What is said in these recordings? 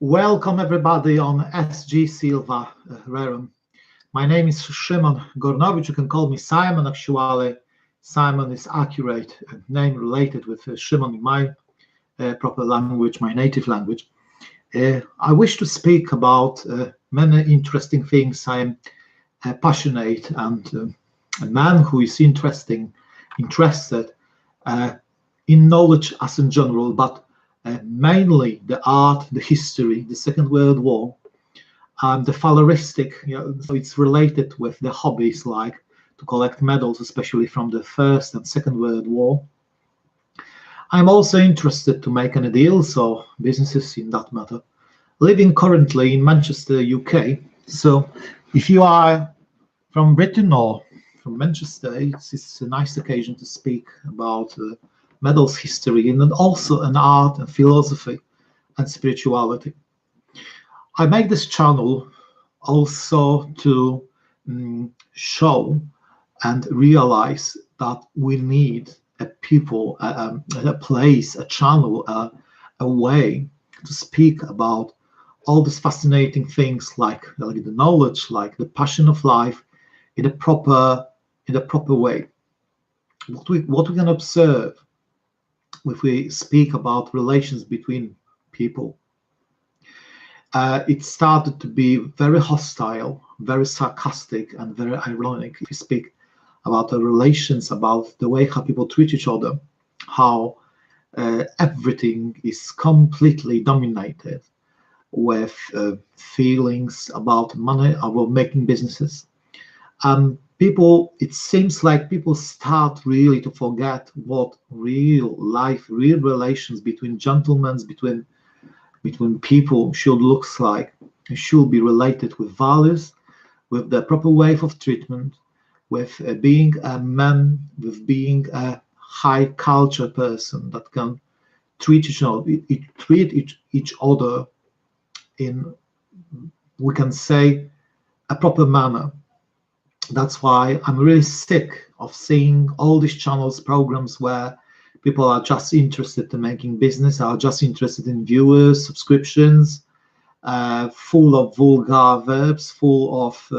Welcome everybody on SG SILVA RERUM. My name is Szymon Gornowicz. You can call me Simon. Actually, Simon is accurate name related with Szymon in my proper language, my native language. I wish to speak about many interesting things. I am passionate and a man who is interested in knowledge as in general, but mainly the art, the history, the Second World War, the falleristic, so it's related with the hobbies like to collect medals, especially from the First and Second World War. I'm also interested to make any deals or businesses in that matter. Living currently in Manchester, UK. So if you are from Britain or from Manchester, it's a nice occasion to speak about medals history and also an art and philosophy and spirituality. I make this channel also to show and realize that we need a people, a place, a channel, a way to speak about all these fascinating things like the knowledge, like the passion of life in a proper way. What we can observe if we speak about relations between people, it started to be very hostile, very sarcastic, and very ironic. If you speak about the relations, about the way how people treat each other, how everything is completely dominated with feelings about money, about making businesses. People, it seems like people start really to forget what real life, real relations between gentlemen, between people should look like. It should be related with values, with the proper way of treatment, with being a man, with being a high culture person that can treat each other in, we can say, a proper manner. That's why I'm really sick of seeing all these channels, programs where people are just interested in making business, are just interested in viewers, subscriptions, full of vulgar verbs, full of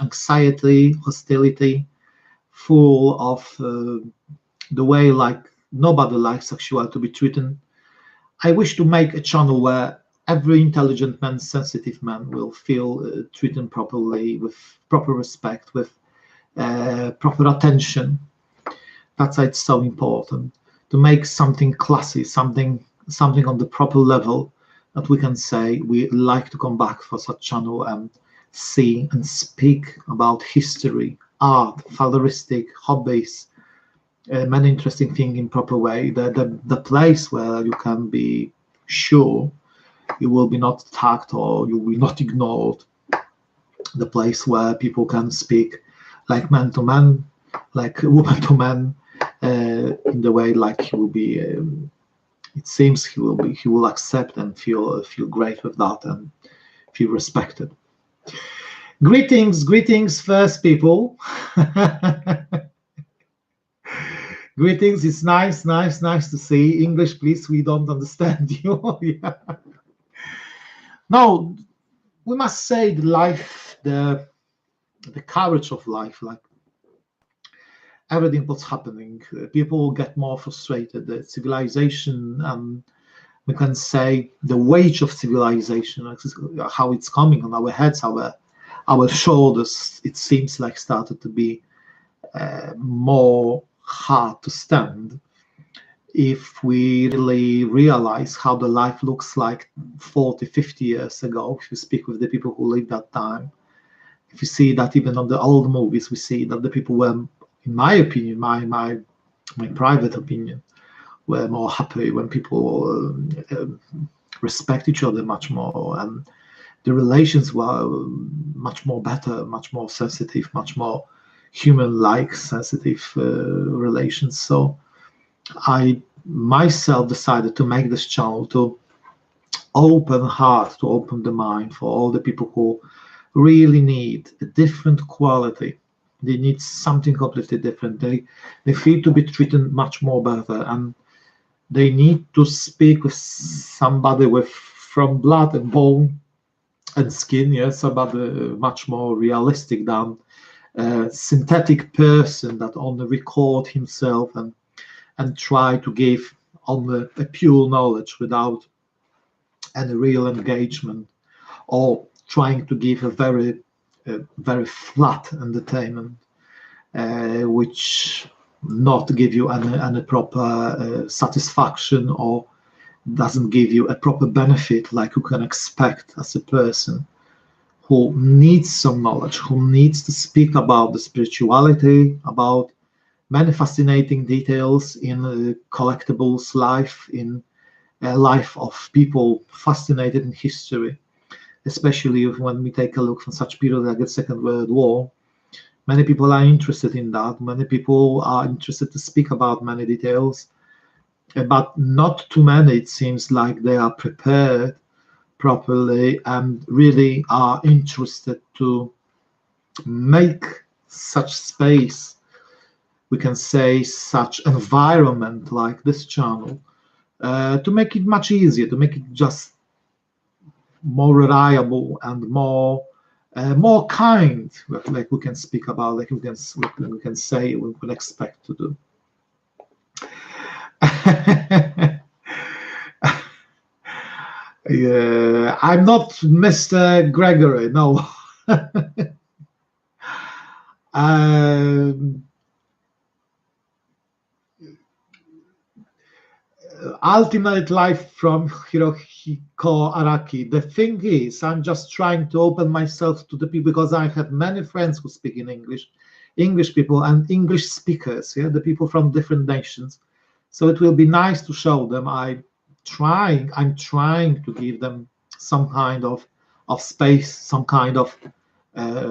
anxiety, hostility, full of the way like nobody likes actually to be treated. I wish to make a channel where every intelligent man, sensitive man will feel treated properly, with proper respect, with proper attention. That's why it's so important to make something classy, something on the proper level that we can say we like to come back for such channel and see and speak about history, art, falleristic, hobbies, many interesting things in proper way. The place where you can be sure you will be not attacked or you will not ignored. The place where people can speak like man to man, like woman to man, in the way like he will be. It seems he will accept and feel great with that and feel respected. Greetings, first people. Greetings. It's nice to see. English, please. We don't understand you. Yeah. Now, we must say the life, the courage of life, like everything what's happening, people get more frustrated. The civilization, we can say the weight of civilization, how it's coming on our heads, our shoulders, it seems like started to be more hard to stand. If we really realize how the life looks like 40, 50 years ago, if you speak with the people who lived that time, if you see that even on the old movies, we see that the people were, in my opinion, my private opinion, were more happy when people respect each other much more, and the relations were much more better, much more sensitive, much more human-like, sensitive relations. So I myself decided to make this channel to open heart, to open the mind for all the people who really need a different quality. They need something completely different. They feel to be treated much more better, and they need to speak with somebody with from blood and bone and skin, yes, but much more realistic than a synthetic person that only record himself and try to give only a pure knowledge without any real engagement, or trying to give a very flat entertainment, which not give you any proper satisfaction, or doesn't give you a proper benefit like you can expect as a person who needs some knowledge, who needs to speak about the spirituality, about many fascinating details in collectibles life, in a life of people fascinated in history, especially when we take a look from such period like the Second World War. Many people are interested in that. Many people are interested to speak about many details, but not too many, it seems like they are prepared properly and really are interested to make such space, we can say such environment like this channel, to make it much easier, to make it just more reliable and more kind, like we can speak about, like we can say, we can expect to do. Yeah, I'm not Mr. Gregory, no. Ultimate Life from Hirohiko Araki. The thing is, I'm just trying to open myself to the people, because I have many friends who speak in English people and English speakers, yeah, the people from different nations. So it will be nice to show them. I'm trying to give them some kind of space, some kind of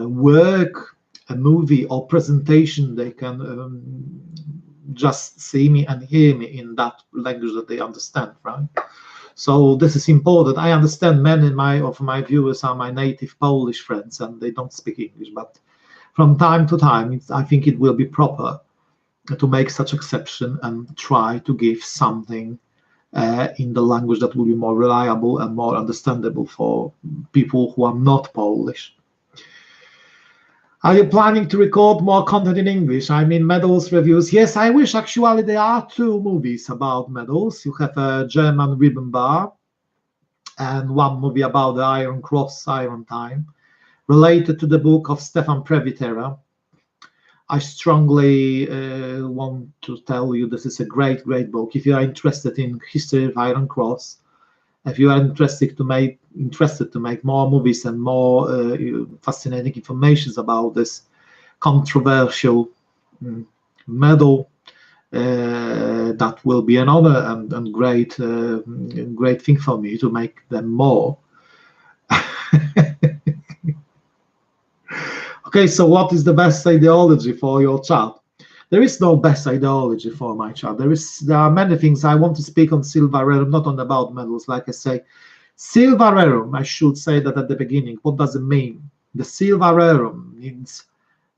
work, a movie or presentation. They can just see me and hear me in that language that they understand, right? So this is important. I understand many of my viewers are my native Polish friends and they don't speak English, but from time to time, I think it will be proper to make such exception and try to give something in the language that will be more reliable and more understandable for people who are not Polish. Are you planning to record more content in English? I mean, medals reviews. Yes, I wish. Actually, there are 2 movies about medals. You have a German ribbon bar and one movie about the Iron Cross, Iron Time, related to the book of Stefan Previtera. I strongly want to tell you this is a great book. If you are interested in history of Iron Cross, if you are interested to make more movies and more fascinating information about this controversial medal, that will be an honor and great thing for me to make them more. Okay, so what is the best ideology for your child? There is no best ideology for my child. There are many things. I want to speak on SILVA RERUM, not on about medals. Like I say, SILVA RERUM, I should say that at the beginning. What does it mean? The SILVA RERUM means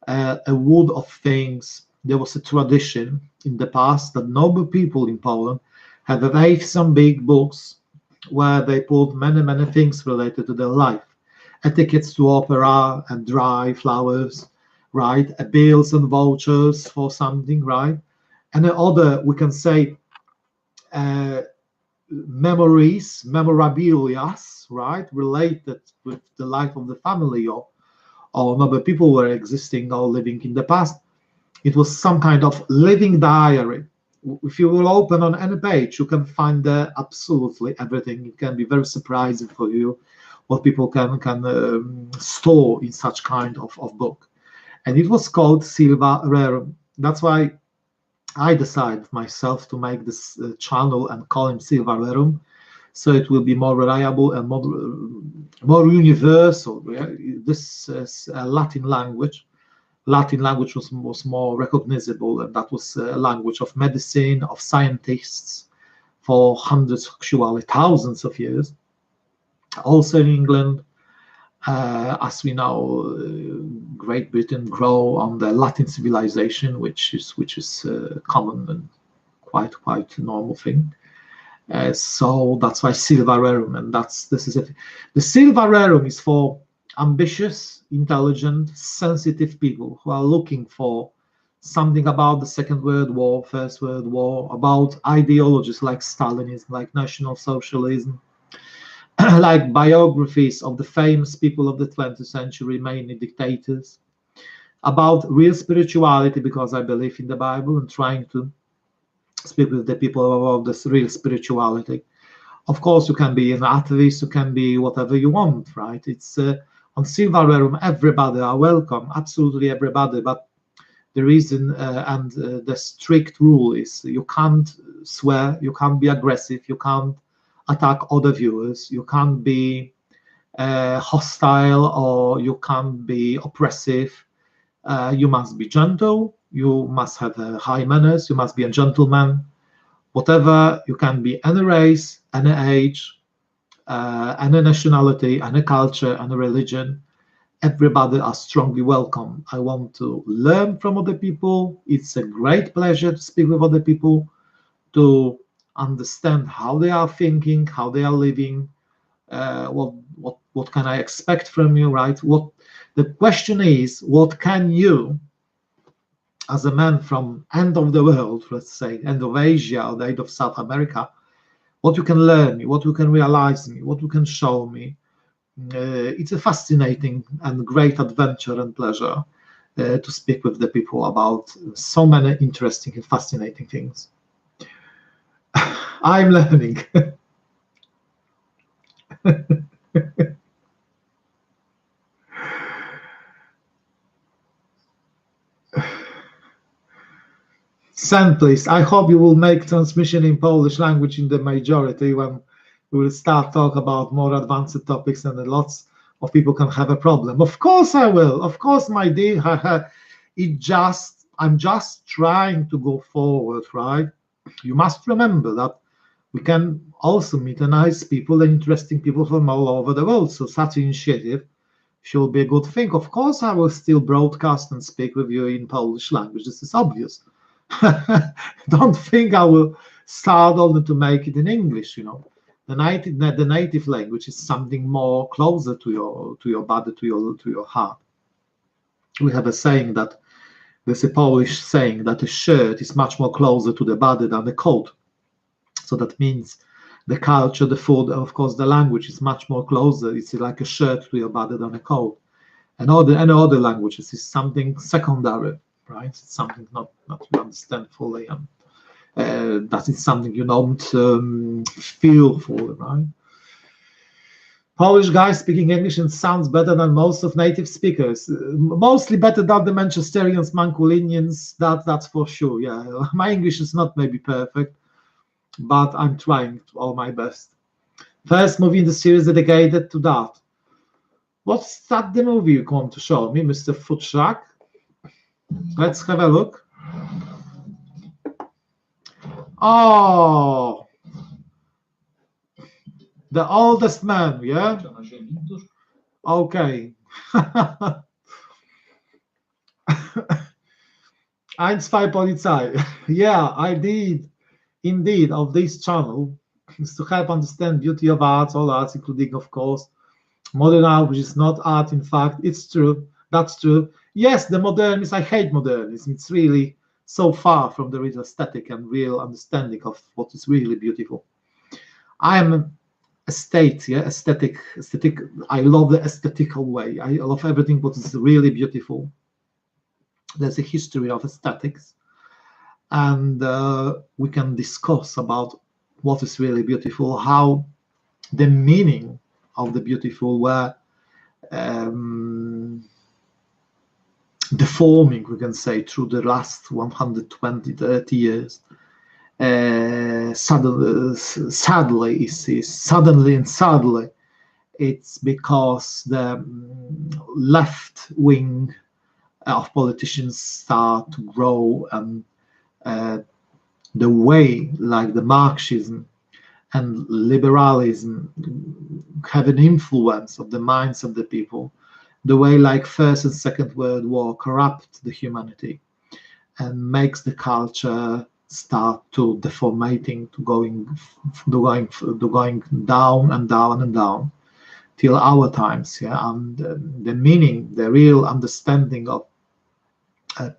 a wood of things. There was a tradition in the past that noble people in Poland had made some big books where they put many things related to their life. Tickets to opera and dry flowers, right? Bills and vouchers for something, right? And the other, we can say, memories, memorabilia, right? Related with the life of the family or noble people were existing or living in the past. It was some kind of living diary. If you will open on any page, you can find there absolutely everything. It can be very surprising for you what people can store in such kind of book. And it was called SILVA RERUM. That's why I decided myself to make this channel and call him SILVA RERUM, so it will be more reliable and more universal. This is a Latin language. Latin language was more recognizable, and that was a language of medicine, of scientists for hundreds, actually thousands of years. Also in England, as we know, Great Britain grow on the Latin civilization, which is common and quite a normal thing. So that's why SILVA RERUM, and this is it. The SILVA RERUM is for ambitious, intelligent, sensitive people who are looking for something about the Second World War, First World War, about ideologies like Stalinism, like National Socialism, like biographies of the famous people of the 20th century, mainly dictators, about real spirituality, because I believe in the Bible and trying to speak with the people about this real spirituality. Of course, you can be an atheist, you can be whatever you want, right? It's on SILVA RERUM, everybody are welcome, absolutely everybody, but the reason and the strict rule is you can't swear, you can't be aggressive, you can't attack other viewers, you can't be hostile, or you can't be oppressive. You must be gentle, you must have high manners, you must be a gentleman, whatever. You can be any race, any age, any nationality, any culture, any religion. Everybody are strongly welcome. I want to learn from other people. It's a great pleasure to speak with other people, to understand how they are thinking, how they are living, what can I expect from you, right? What the question is, what can you, as a man from end of the world, let's say end of Asia or the end of South America, what you can learn me, what you can realize me, what you can show me. It's a fascinating and great adventure and pleasure to speak with the people about so many interesting and fascinating things. I'm learning. Send, please. I hope you will make transmission in Polish language in the majority when we will start talk about more advanced topics, and lots of people can have a problem. Of course I will. Of course, my dear. I'm just trying to go forward, right? You must remember that we can also meet nice people, interesting people from all over the world. So such initiative should be a good thing. Of course, I will still broadcast and speak with you in Polish language. This is obvious. Don't think I will start only to make it in English. The native language is something more closer to your body, to your heart. We have a saying that there's a Polish saying that a shirt is much more closer to the body than the coat. So that means the culture, the food, of course, the language is much more closer. It's like a shirt to your body than a coat. And any other languages is something secondary, right? It's something not you understand fully, and that is something you don't feel fully, right? Polish guy speaking English and sounds better than most of native speakers. Mostly better than the Manchesterians, Mancunians. That's for sure. Yeah, my English is not maybe perfect, but I'm trying all my best. First movie in the series dedicated to that. What's that the movie you want to show me, Mr. Futrzak? Let's have a look. Oh, the oldest man, yeah? Okay. 1-2 Polizei. Yeah, I did. Indeed, of this channel is to help understand beauty of arts, all arts, including, of course, modern art, which is not art. In fact, it's true. That's true. Yes, the modernism, I hate modernism. It's really so far from the real aesthetic and real understanding of what is really beautiful. I am aesthetic. I love the aesthetical way. I love everything what is really beautiful. There's a history of aesthetics, and we can discuss about what is really beautiful, how the meaning of the beautiful were deforming, we can say, through the last 120, 30 years. Sadly, it's because the left wing of politicians start to grow, and the way like the Marxism and liberalism have an influence of the minds of the people, the way like First and Second World War corrupt the humanity and makes the culture start to deformating, to going down and down and down till our times. Yeah, and the meaning, the real understanding of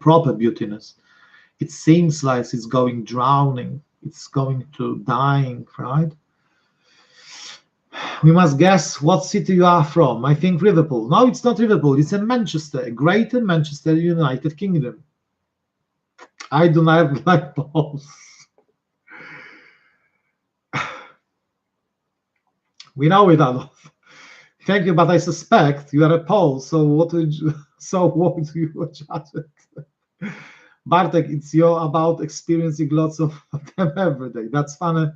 proper beautiness, it seems like it's going drowning, it's going to dying, right? We must guess what city you are from. I think Liverpool. No, it's not Liverpool. It's in Manchester, Greater Manchester, United Kingdom. I do not like Poles. We know it, Adolf. Thank you, but I suspect you are a Pole. So what would you, so what would you judge it? Bartek, it's about experiencing lots of them every day. That's funny.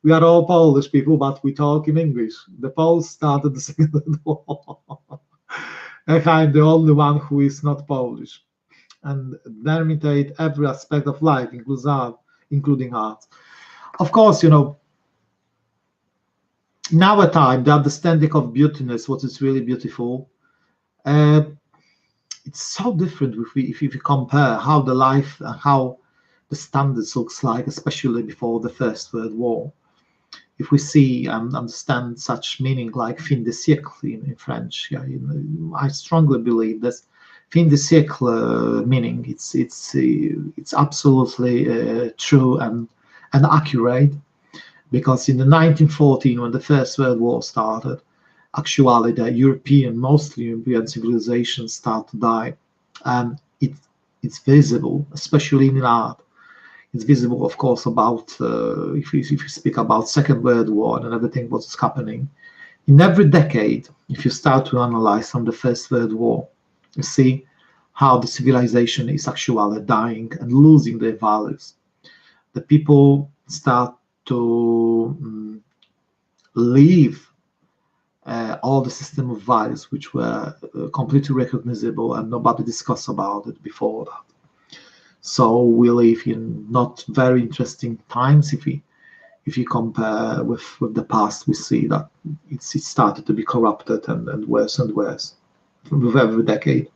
We are all Polish people, but we talk in English. The Poles started the Second World War. And I'm the only one who is not Polish. And they imitate every aspect of life, including art. Of course, you know, in our time, the understanding of beautiness, what is really beautiful, it's so different if you compare how the life and how the standards looks like, especially before the First World War. If we see and understand such meaning like fin de siècle in French, yeah, you know, I strongly believe that fin de siècle meaning it's absolutely true and accurate, because in the 1914, when the First World War started, actually the mostly European civilizations start to die, and it's visible, especially in art. It's visible, of course, about if you speak about Second World War and everything what's happening. In every decade, if you start to analyze from the First World War, you see how the civilization is actually dying and losing their values. The people start to leave all the system of values which were completely recognizable and nobody discussed about it before that. So we live in not very interesting times. If you compare with the past, we see that it started to be corrupted and worse with every decade.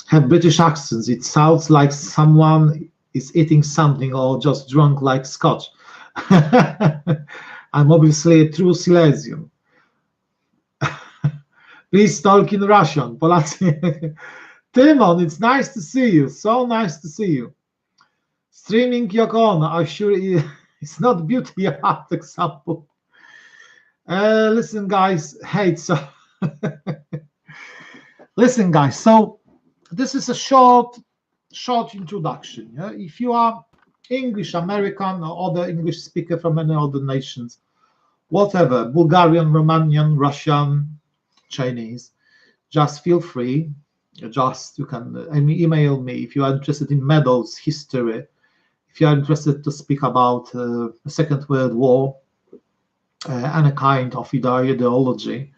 Have British accents. It sounds like someone is eating something or just drunk like scotch. I'm obviously a true Silesian. Please talk in Russian. Polacy. Timon, it's nice to see you. So nice to see you. Streaming Yoko Ono. I'm sure it's not beauty art example. Listen, guys. Hey, so listen, guys. So this is a short introduction. Yeah? If you are English, American, or other English speaker from any other nations, whatever, Bulgarian, Romanian, Russian, Chinese, just feel free. You can email me if you are interested in medals, history, if you are interested to speak about the Second World War, any kind of ideology.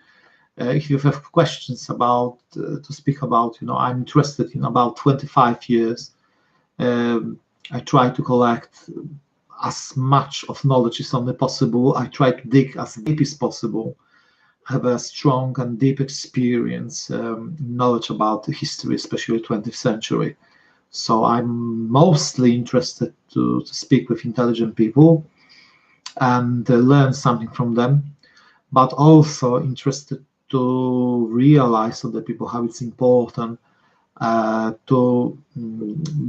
If you have questions about to speak about, you know, I'm interested in about 25 years. I try to collect as much of knowledge as only possible. I try to dig as deep as possible. Have a strong and deep experience, knowledge about the history, especially 20th century. So I'm mostly interested to speak with intelligent people and learn something from them, but also interested to realize to the people how it's important to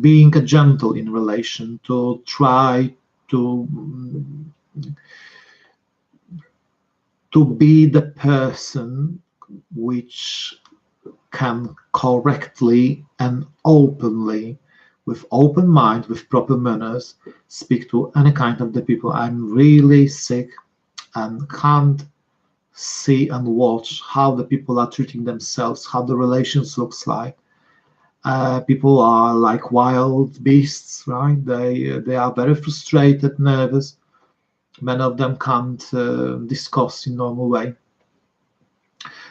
being a gentle in relation, to try to be the person which can correctly and openly, with open mind, with proper manners, speak to any kind of the people. I'm really sick and can't see and watch how the people are treating themselves, how the relations looks like. People are like wild beasts, right? They are very frustrated, nervous. Many of them can't discuss in normal way.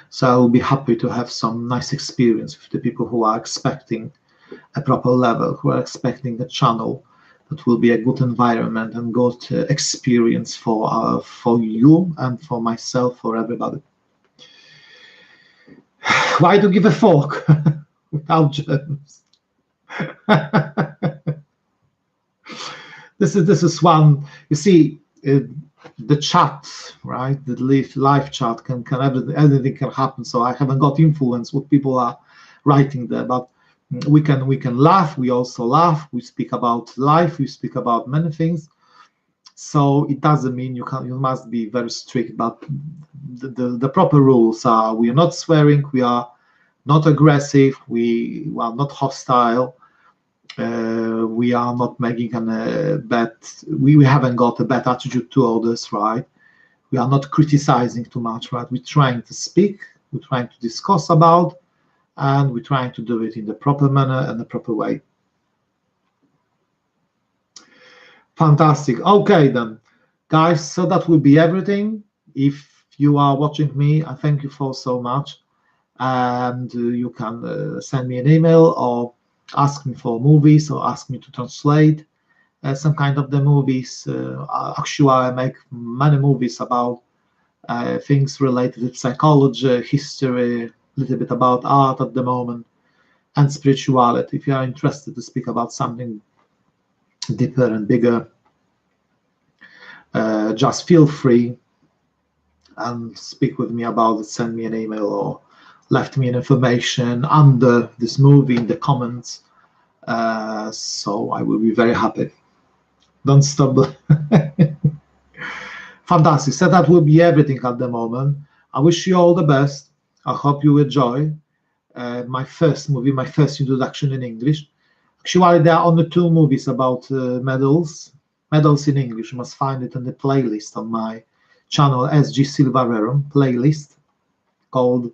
So I'll be happy to have some nice experience with the people who are expecting a proper level, who are expecting a channel that will be a good environment and good experience for you and for myself, for everybody. Why to give a fork without germs? This is one. You see, the chat, right? The live chat can anything can happen. So I haven't got influence what people are writing there, but we can laugh. We also laugh. We speak about life. We speak about many things. So it doesn't mean you must be very strict, but the proper rules are: we are not swearing, we are not aggressive, we are not hostile, we are not making a bad, we haven't got a bad attitude to others, right? We are not criticizing too much, right? We're trying to speak, we're trying to discuss about, and we're trying to do it in the proper manner and the proper way. Fantastic. Okay then, guys, so that will be everything. If you are watching me, I thank you for so much. And you can send me an email or ask me for movies or ask me to translate some kind of the movies. Actually, I make many movies about things related to psychology, history, a little bit about art at the moment, and spirituality. If you are interested to speak about something deeper and bigger, just feel free and speak with me about it. Send me an email or left me an information under this movie in the comments. So I will be very happy. Don't stop. Fantastic. So that will be everything at the moment. I wish you all the best. I hope you enjoy my first movie, my first introduction in English. Actually, there are only 2 movies about medals in English. You must find it in the playlist on my channel, SG SILVA RERUM playlist, called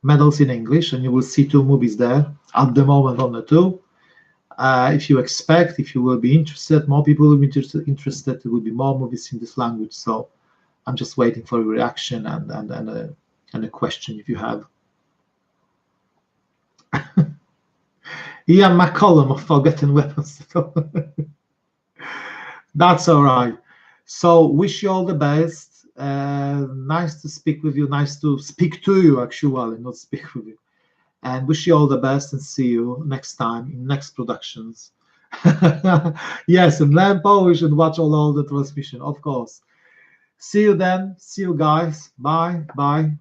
Medals in English, and you will see 2 movies there. At the moment, only 2. If you will be interested, more people will be interested, there will be more movies in this language. So I'm just waiting for a reaction and a question if you have. Ian McCollum of Forgotten Weapons. That's all right. So wish you all the best. Nice to speak with you. Nice to speak to you, actually, not speak with you. And wish you all the best and see you next time in next productions. Yes, and learn Polish and watch all the transmission, of course. See you then. See you guys. Bye. Bye.